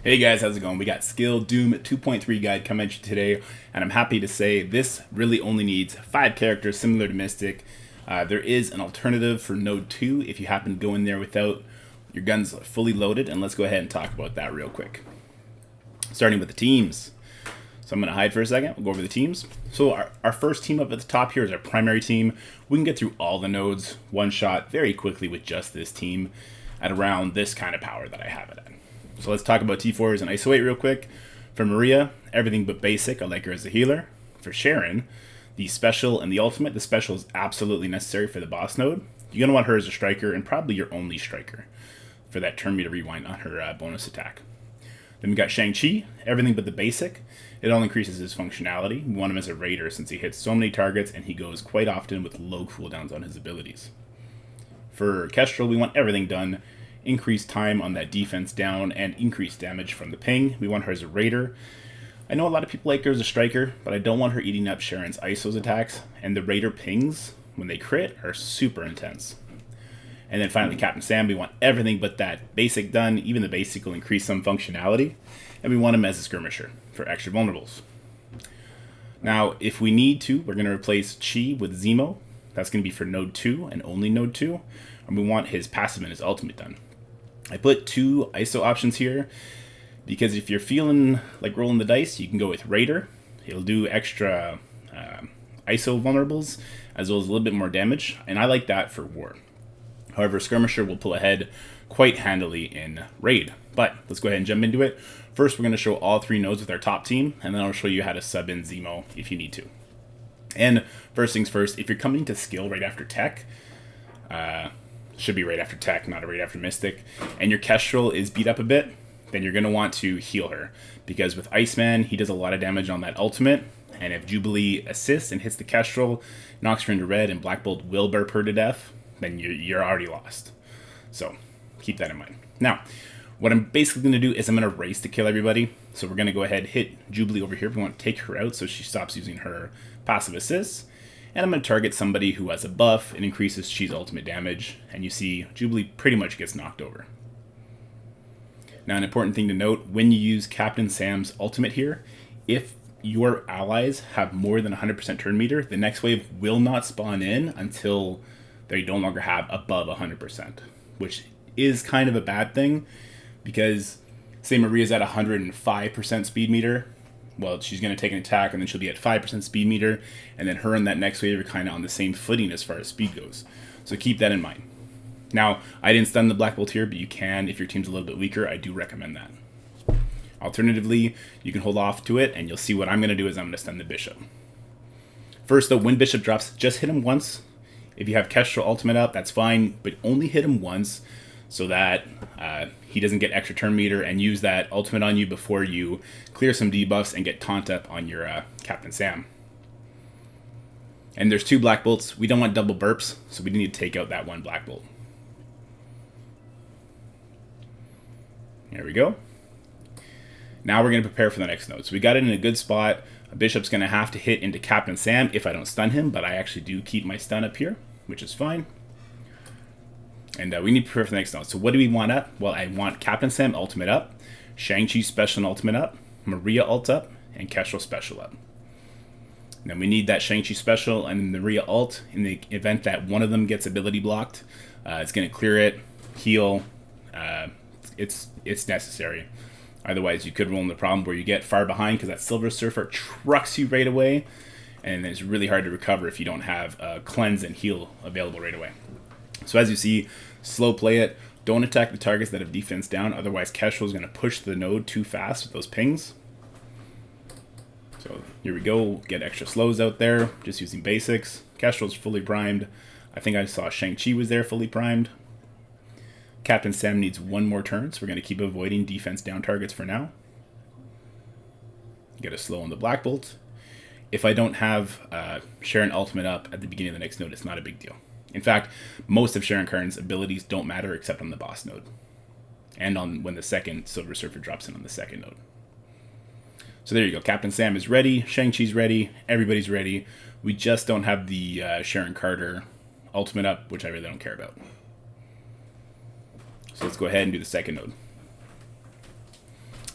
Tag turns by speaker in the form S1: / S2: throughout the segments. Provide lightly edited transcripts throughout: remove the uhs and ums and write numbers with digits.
S1: Hey guys, how's it going? We got Skill Doom 2.3 guide coming at you today, and I'm happy to say this really only needs 5 characters similar to Mystic. There is an alternative for Node 2 if you happen to go in there without your guns fully loaded, and let's go ahead and talk about that real quick. Starting with the teams. So I'm going to hide for a second. We'll go over the teams. So our first team up at the top here is our primary team. We can get through all the nodes one shot very quickly with just this team at around this kind of power that I have it at. So let's talk about T4s and Iso8 real quick. For Maria, everything but basic. I like her as a healer. For Sharon, the special and the ultimate. The special is absolutely necessary for the boss node. You're going to want her as a striker and probably your only striker for that turn meter rewind on her bonus attack. Then we got Shang-Chi, everything but the basic. It all increases his functionality. We want him as a raider since he hits so many targets and he goes quite often with low cooldowns on his abilities. For Kestrel, we want everything done. Increase time on that defense down and increase damage from the ping. We want her as a raider. I know a lot of people like her as a striker, but I don't want her eating up Sharon's ISO's attacks, and the raider pings, when they crit, are super intense. And then finally, Captain Sam, we want everything but that basic done. Even the basic will increase some functionality, and we want him as a skirmisher for extra vulnerables. Now, if we need to, we're going to replace Chi with Zemo. That's going to be for Node 2 and only Node 2, and we want his passive and his ultimate done. I put 2 ISO options here because if you're feeling like rolling the dice, you can go with Raider. It'll do extra ISO vulnerables as well as a little bit more damage, and I like that for War. However, Skirmisher will pull ahead quite handily in Raid. But let's go ahead and jump into it. First, we're going to show all 3 nodes with our top team, and then I'll show you how to sub in Zemo if you need to. And first things first, if you're coming to skill right after tech, should be right after tech, not right after mystic, and your Kestrel is beat up a bit, then you're going to want to heal her. Because with Iceman, he does a lot of damage on that ultimate, and if Jubilee assists and hits the Kestrel, knocks her into red, and Black Bolt will burp her to death, then you're already lost. So keep that in mind. Now, what I'm basically going to do is I'm going to race to kill everybody. So we're going to go ahead and hit Jubilee over here. We want to take her out so she stops using her passive assists. And I'm going to target somebody who has a buff and increases Chi's ultimate damage. And you see Jubilee pretty much gets knocked over. Now, an important thing to note, when you use Captain Sam's ultimate here, if your allies have more than 100% turn meter, the next wave will not spawn in until they no longer have above 100%, which is kind of a bad thing because say Maria's at 105% speed meter. Well, she's going to take an attack, and then she'll be at 5% speed meter, and then her and that next wave are kind of on the same footing as far as speed goes. So keep that in mind. Now, I didn't stun the Black Bolt here, but you can if your team's a little bit weaker. I do recommend that. Alternatively, you can hold off to it, and you'll see what I'm going to do is I'm going to stun the Bishop. First, though, when Bishop drops, just hit him once. If you have Kestrel ultimate up, that's fine, but only hit him once so that he doesn't get extra turn meter and use that ultimate on you before you clear some debuffs and get taunt up on your Captain Sam. And there's 2 Black Bolts. We don't want double burps, so we need to take out that one Black Bolt. There we go. Now we're going to prepare for the next node. So we got it in a good spot. A Bishop's going to have to hit into Captain Sam if I don't stun him, but I actually do keep my stun up here, which is fine. And we need to prepare for the next node. So what do we want up? Well, I want Captain Sam ultimate up, Shang-Chi special and ultimate up, Maria ult up, and Kestrel special up. And then we need that Shang-Chi special and the Maria ult in the event that one of them gets ability blocked. It's going to clear it, heal. It's necessary. Otherwise, you could run into the problem where you get far behind because that Silver Surfer trucks you right away, and it's really hard to recover if you don't have cleanse and heal available right away. So as you see, slow play it. Don't attack the targets that have defense down, otherwise Kestrel is going to push the node too fast with those pings. So here we go, get extra slows out there, just using basics. Kestrel's fully primed. I think I saw Shang-Chi was there fully primed. Captain Sam needs 1 more turn, so we're going to keep avoiding defense down targets for now. Get a slow on the Black Bolt. If I don't have Sharon ultimate up at the beginning of the next node, it's not a big deal. In fact, most of Sharon Karn's abilities don't matter except on the boss node. And on when the second Silver Surfer drops in on the second node. So there you go. Captain Sam is ready. Shang-Chi's ready. Everybody's ready. We just don't have the Sharon Carter ultimate up, which I really don't care about. So let's go ahead and do the second node.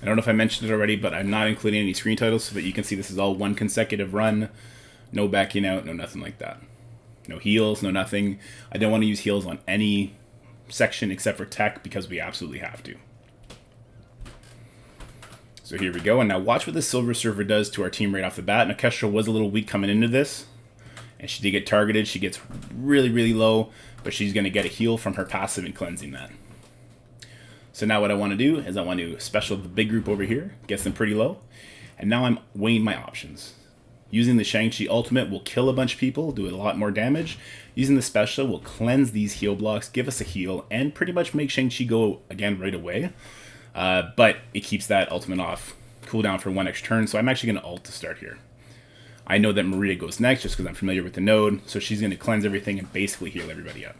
S1: I don't know if I mentioned it already, but I'm not including any screen titles so that you can see this is all one consecutive run. No backing out, no nothing like that. No heals, no nothing. I don't want to use heals on any section except for tech because we absolutely have to. So here we go, and now watch what the Silver Surfer does to our team right off the bat. Now Kestrel was a little weak coming into this, and she did get targeted. She gets really, really low, but she's going to get a heal from her passive and cleansing that. So now what I want to do is I want to special the big group over here, gets them pretty low, and now I'm weighing my options. Using the Shang-Chi ultimate will kill a bunch of people, do a lot more damage. Using the special will cleanse these heal blocks, give us a heal, and pretty much make Shang-Chi go again right away. But it keeps that ultimate off cooldown for one extra turn, so I'm actually going to ult to start here. I know that Maria goes next just because I'm familiar with the node, so she's going to cleanse everything and basically heal everybody up.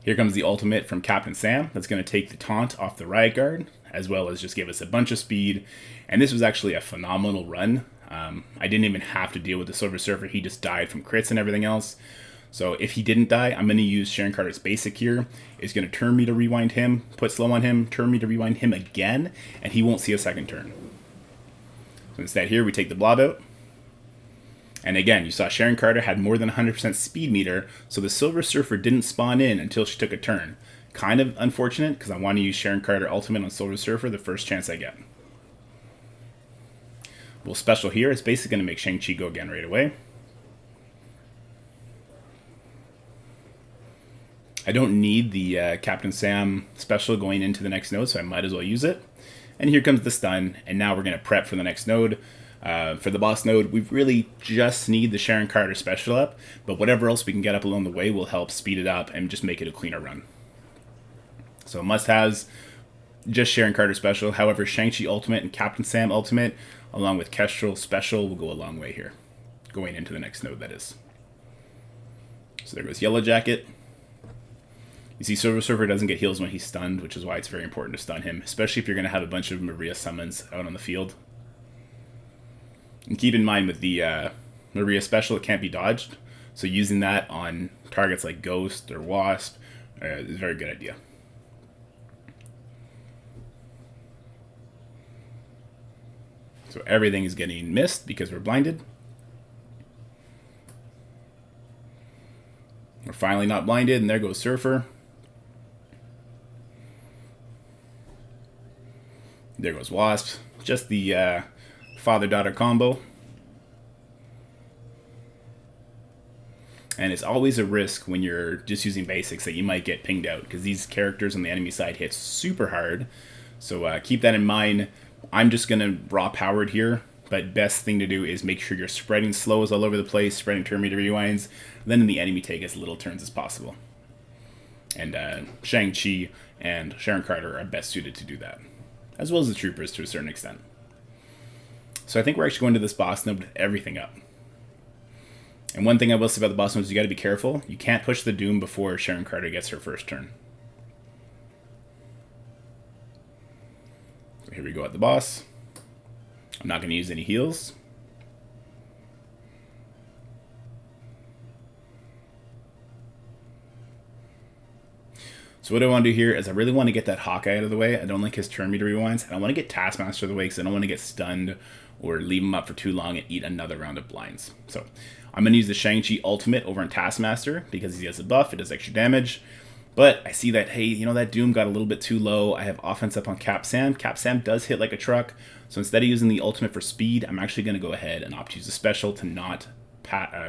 S1: Here comes the ultimate from Captain Sam. That's going to take the taunt off the Riot Guard, as well as just give us a bunch of speed. And this was actually a phenomenal run. I didn't even have to deal with the Silver Surfer. He just died from crits and everything else. So if he didn't die, I'm going to use Sharon Carter's basic here. It's going to turn me to rewind him, put slow on him, turn me to rewind him again, and he won't see a second turn. So instead here, we take the blob out. And again, you saw Sharon Carter had more than 100% speed meter, so the Silver Surfer didn't spawn in until she took a turn. Kind of unfortunate, because I want to use Sharon Carter ultimate on Silver Surfer the first chance I get. Well, special here is basically going to make Shang-Chi go again right away. I don't need the Captain Sam special going into the next node, so I might as well use it. And here comes the stun, and now we're going to prep for the next node. For the boss node, we really just need the Sharon Carter special up, but whatever else we can get up along the way will help speed it up and just make it a cleaner run. So must-haves, just Sharon Carter special. However, Shang-Chi ultimate and Captain Sam ultimate, along with Kestrel special, will go a long way here. Going into the next node, that is. So there goes Yellow Jacket. You see Silver Surfer doesn't get heals when he's stunned, which is why it's very important to stun him, especially if you're going to have a bunch of Maria summons out on the field. And keep in mind with the Maria special, it can't be dodged, so using that on targets like Ghost or Wasp is a very good idea. So everything is getting missed because we're blinded. We're finally not blinded, and there goes Surfer. There goes Wasp. Just the father-daughter combo. And it's always a risk when you're just using basics that you might get pinged out, because these characters on the enemy side hit super hard. So keep that in mind. I'm just going to raw powered here, but best thing to do is make sure you're spreading slows all over the place, spreading turn meter rewinds, then in the enemy take as little turns as possible. And Shang-Chi and Sharon Carter are best suited to do that, as well as the troopers to a certain extent. So I think we're actually going to this boss node with everything up. And one thing I will say about the boss node is you got to be careful. You can't push the Doom before Sharon Carter gets her first turn. So here we go at the boss. I'm not going to use any heals. So what I want to do here is I really want to get that Hawkeye out of the way. I don't like his turn meter rewinds. And I want to get Taskmaster out of the way because I don't want to get stunned or leave him up for too long and eat another round of blinds. So I'm going to use the Shang-Chi ultimate over on Taskmaster because he has a buff. It does extra damage. But I see that, hey, you know, that Doom got a little bit too low. I have offense up on Cap Sam. Cap Sam does hit like a truck. So instead of using the ultimate for speed, I'm actually going to go ahead and opt to use the special to not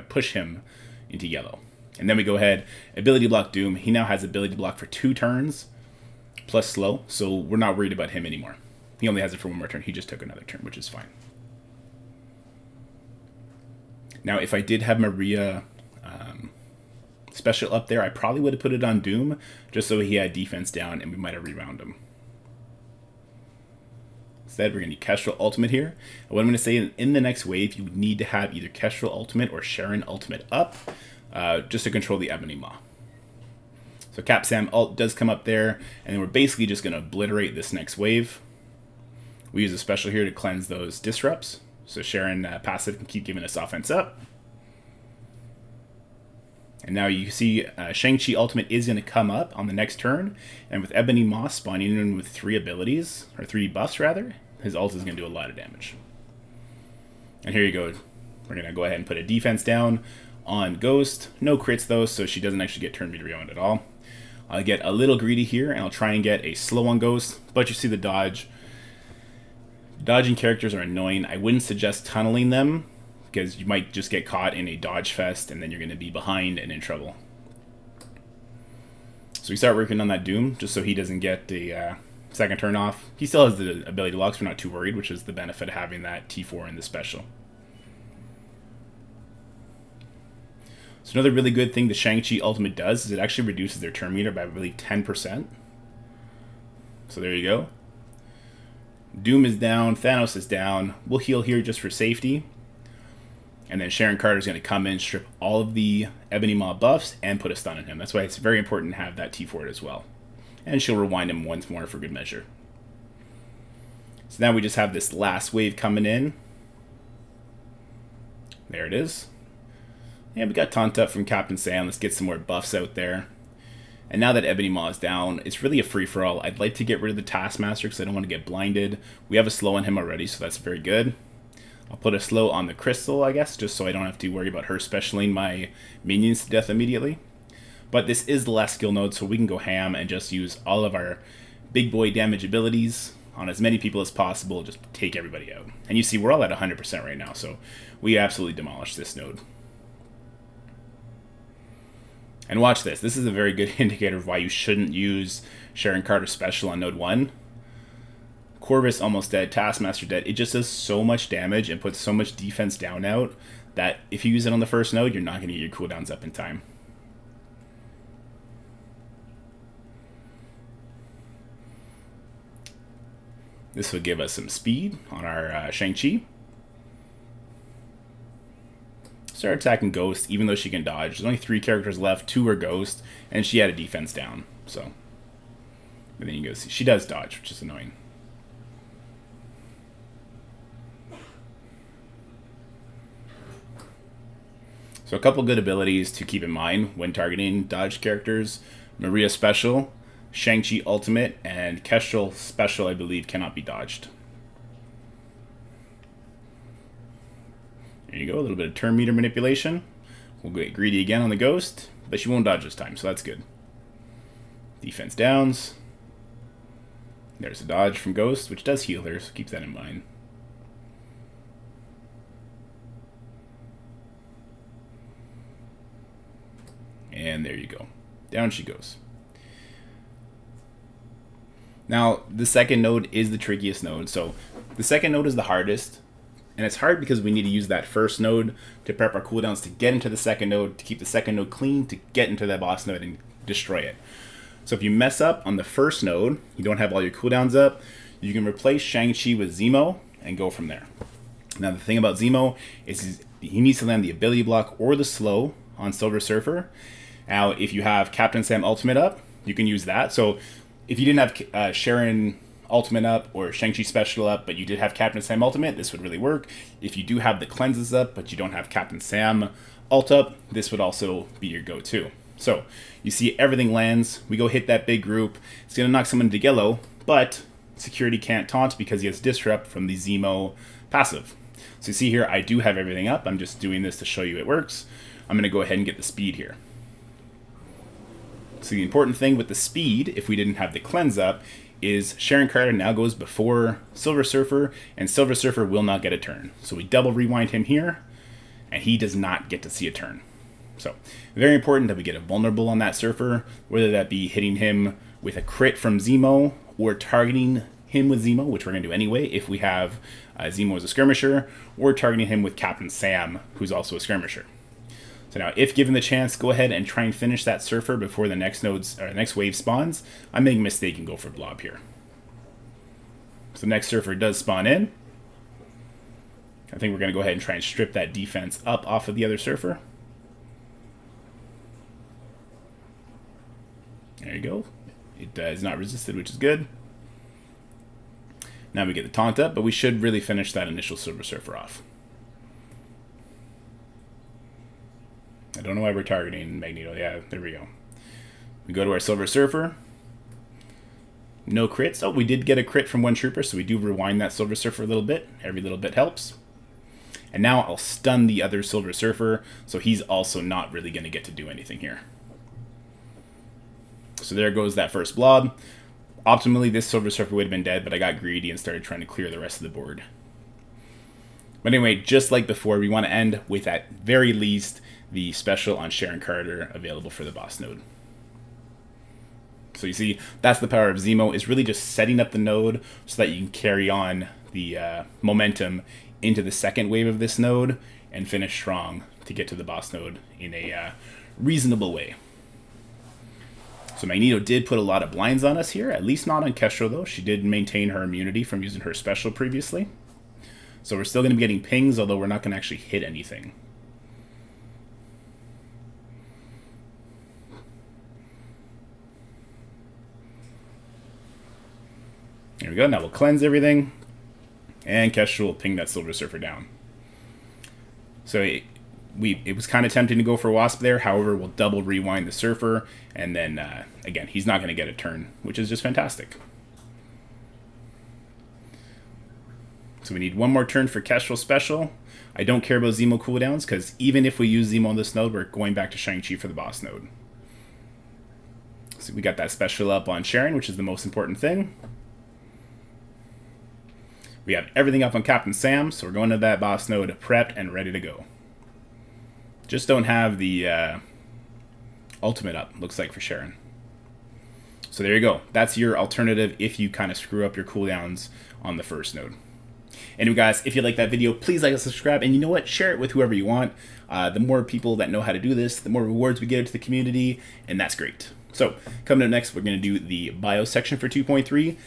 S1: push him into yellow. And then we go ahead, ability block Doom. He now has ability block for 2 turns, plus slow. So we're not worried about him anymore. He only has it for 1 more turn. He just took another turn, which is fine. Now, if I did have Maria special up there, I probably would have put it on Doom, just so he had defense down and we might have rewound him. Instead, we're going to use Kestrel Ultimate here. And what I'm going to say, in the next wave, you need to have either Kestrel Ultimate or Sharon Ultimate up, just to control the Ebony Maw. So Cap Sam ult does come up there, and then we're basically just going to obliterate this next wave. We use a special here to cleanse those disrupts, so Sharon passive can keep giving us offense up. And now you see Shang-Chi Ultimate is going to come up on the next turn, and with Ebony Maw spawning in with 3 abilities, or 3 buffs rather, his ult is going to do a lot of damage. And here you go. We're going to go ahead and put a defense down on Ghost. No crits though, so she doesn't actually get turn meter reowned at all. I'll get a little greedy here, and I'll try and get a slow on Ghost, but you see the dodge. Dodging characters are annoying. I wouldn't suggest tunneling them, because you might just get caught in a dodge fest, and then you're going to be behind and in trouble. So we start working on that Doom, just so he doesn't get the second turn off. He still has the ability to lock, so we're not too worried, which is the benefit of having that T4 in the special. So another really good thing the Shang-Chi Ultimate does is it actually reduces their turn meter by, I believe, 10%. So there you go. Doom is down, Thanos is down. We'll heal here just for safety. And then Sharon Carter's going to come in, strip all of the Ebony Maw buffs, and put a stun on him. That's why it's very important to have that T4 as well. And she'll rewind him once more for good measure. So now we just have this last wave coming in. There it is. And we got Taunt Up from Captain Sam. Let's get some more buffs out there. And now that Ebony Maw is down, it's really a free-for-all. I'd like to get rid of the Taskmaster because I don't want to get blinded. We have a slow on him already, so that's very good. I'll put a slow on the Crystal, I guess, just so I don't have to worry about her specialing my minions to death immediately. But this is the last skill node, so we can go ham and just use all of our big boy damage abilities on as many people as possible, just take everybody out. And you see, we're all at 100% right now, so we absolutely demolished this node. And watch this. This is a very good indicator of why you shouldn't use Sharon Carter special on node 1. Corvus almost dead, Taskmaster dead. It just does so much damage and puts so much defense down out that if you use it on the first node, you're not going to get your cooldowns up in time. This would give us some speed on our Shang-Chi. Start attacking Ghost, even though she can dodge. There's only 3 characters left, 2 are Ghost, and she had a defense down, so. But then you go see, she does dodge, which is annoying. So a couple good abilities to keep in mind when targeting dodge characters. Maria Special, Shang-Chi Ultimate, and Kestrel Special, I believe, cannot be dodged. There you go, a little bit of turn meter manipulation. We'll get greedy again on the Ghost, but she won't dodge this time, so that's good. Defense downs. There's a dodge from Ghost, which does heal her, so keep that in mind. And there you go. Down she goes. Now, the second node is the trickiest node. So the second node is the hardest. And it's hard because we need to use that first node to prep our cooldowns to get into the second node, to keep the second node clean, to get into that boss node and destroy it. So if you mess up on the first node, you don't have all your cooldowns up, you can replace Shang-Chi with Zemo and go from there. Now the thing about Zemo is he needs to land the ability block or the slow on Silver Surfer. Now if you have Captain Sam Ultimate up, you can use that. So if you didn't have Sharon Ultimate up or Shang-Chi Special up, but you did have Captain Sam Ultimate, this would really work. If you do have the cleanses up, but you don't have Captain Sam Ult up, this would also be your go-to. So you see everything lands, we go hit that big group, it's going to knock someone into yellow, but security can't taunt because he has Disrupt from the Zemo passive. So you see here, I do have everything up, I'm just doing this to show you it works. I'm going to go ahead and get the speed here. So the important thing with the speed, if we didn't have the cleanse up, is Sharon Carter now goes before Silver Surfer, and Silver Surfer will not get a turn. So we double rewind him here, and he does not get to see a turn. So very important that we get a vulnerable on that Surfer, whether that be hitting him with a crit from Zemo, or targeting him with Zemo, which we're going to do anyway if we have Zemo as a skirmisher, or targeting him with Captain Sam, who's also a skirmisher. So now, if given the chance, go ahead and try and finish that Surfer before the next next wave spawns. I'm making a mistake and go for Blob here. So the next Surfer does spawn in. I think we're going to go ahead and try and strip that defense up off of the other Surfer. There you go. It is not resisted, which is good. Now we get the taunt up, but we should really finish that initial Silver Surfer off. I don't know why we're targeting Magneto. Yeah, there we go. We go to our Silver Surfer. No crits. Oh, we did get a crit from one trooper, so we do rewind that Silver Surfer a little bit. Every little bit helps. And now I'll stun the other Silver Surfer, so he's also not really going to get to do anything here. So there goes that first blob. Optimally, this Silver Surfer would have been dead, but I got greedy and started trying to clear the rest of the board. But anyway, just like before, we want to end with, at very least, the special on Sharon Carter available for the boss node. So you see, that's the power of Zemo, is really just setting up the node so that you can carry on the momentum into the second wave of this node and finish strong to get to the boss node in a reasonable way. So Magneto did put a lot of blinds on us here, at least not on Kestra though. She did maintain her immunity from using her special previously. So we're still going to be getting pings, although we're not going to actually hit anything. There we go. Now we'll cleanse everything. And Kestra will ping that Silver Surfer down. So it was kind of tempting to go for Wasp there. However, we'll double rewind the Surfer. And then, again, he's not going to get a turn, which is just fantastic. So we need one more turn for Kestrel special. I don't care about Zemo cooldowns, because even if we use Zemo on this node, we're going back to Shang-Chi for the boss node. So we got that special up on Sharon, which is the most important thing. We have everything up on Captain Sam, so we're going to that boss node prepped and ready to go. Just don't have the ultimate up, looks like, for Sharon. So there you go. That's your alternative if you kind of screw up your cooldowns on the first node. Anyway, guys, if you like that video, please like and subscribe. And you know what? Share it with whoever you want. The more people that know how to do this, the more rewards we get into the community, and that's great. So coming up next, we're going to do the bio section for 2.3.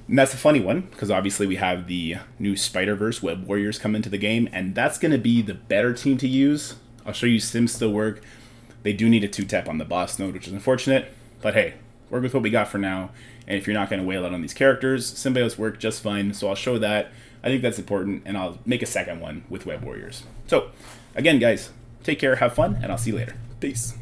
S1: And that's a funny one, because obviously we have the new Spider-Verse Web Warriors come into the game, and that's going to be the better team to use. I'll show you Sims still work. They do need a 2-tap on the boss node, which is unfortunate, but hey, work with what we got for now. And if you're not going to wail out on these characters, Symbiotes work just fine, so I'll show that. I think that's important, and I'll make a second one with Web Warriors. So, again, guys, take care, have fun, and I'll see you later. Peace.